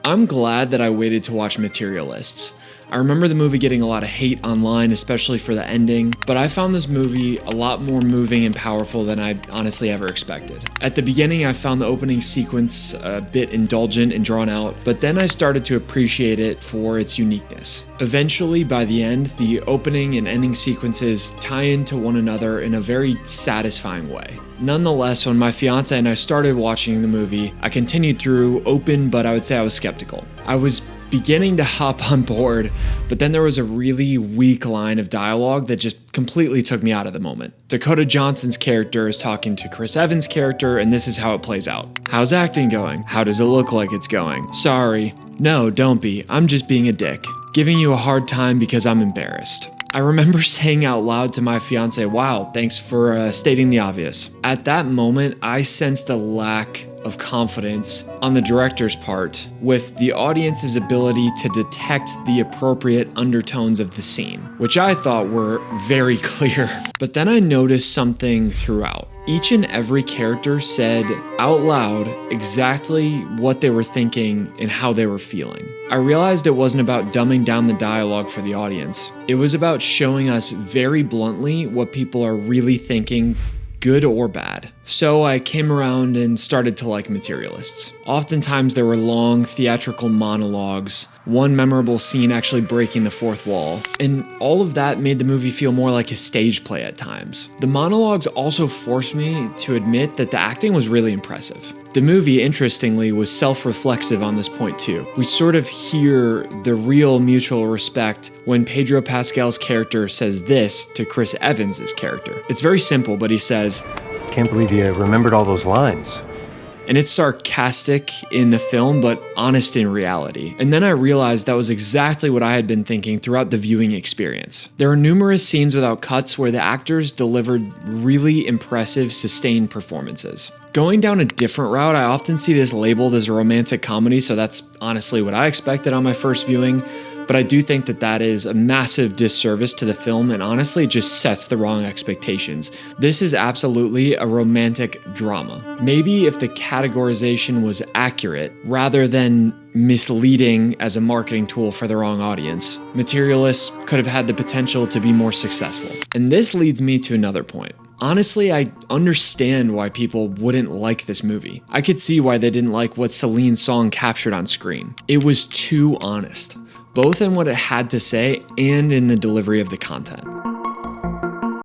I'm glad that I waited to watch Materialists. I remember the movie getting a lot of hate online, especially for the ending, but I found this movie a lot more moving and powerful than I honestly ever expected. At the beginning, I found the opening sequence a bit indulgent and drawn out, but then I started to appreciate it for its uniqueness. Eventually, by the end, the opening and ending sequences tie into one another in a very satisfying way. Nonetheless, when my fiance and I started watching the movie, I continued through open, but I would say I was skeptical. I was beginning to hop on board, but then there was a really weak line of dialogue that just completely took me out of the moment. Dakota Johnson's character is talking to Chris Evans' character, and this is how it plays out. How's acting going? How does it look like it's going? Sorry. No, don't be. I'm just being a dick. Giving you a hard time because I'm embarrassed. I remember saying out loud to my fiance, wow, thanks for stating the obvious. At that moment, I sensed a lack of confidence on the director's part with the audience's ability to detect the appropriate undertones of the scene, which I thought were very clear. But then I noticed something throughout. Each and every character said out loud exactly what they were thinking and how they were feeling. I realized it wasn't about dumbing down the dialogue for the audience. It was about showing us very bluntly what people are really thinking, good or bad. So I came around and started to like Materialists. Oftentimes there were long theatrical monologues, one memorable scene actually breaking the fourth wall, and all of that made the movie feel more like a stage play at times. The monologues also forced me to admit that the acting was really impressive. The movie, interestingly, was self-reflexive on this point too. We sort of hear the real mutual respect when Pedro Pascal's character says this to Chris Evans' character. It's very simple, but he says, "Can't believe you remembered all those lines." And it's sarcastic in the film, but honest in reality. And then I realized that was exactly what I had been thinking throughout the viewing experience. There are numerous scenes without cuts where the actors delivered really impressive, sustained performances. Going down a different route, I often see this labeled as a romantic comedy, so that's honestly what I expected on my first viewing. But I do think that that is a massive disservice to the film and honestly just sets the wrong expectations. This is absolutely a romantic drama. Maybe if the categorization was accurate rather than misleading as a marketing tool for the wrong audience, Materialists could have had the potential to be more successful. And this leads me to another point. Honestly, I understand why people wouldn't like this movie. I could see why they didn't like what Celine's song captured on screen. It was too honest, both in what it had to say and in the delivery of the content.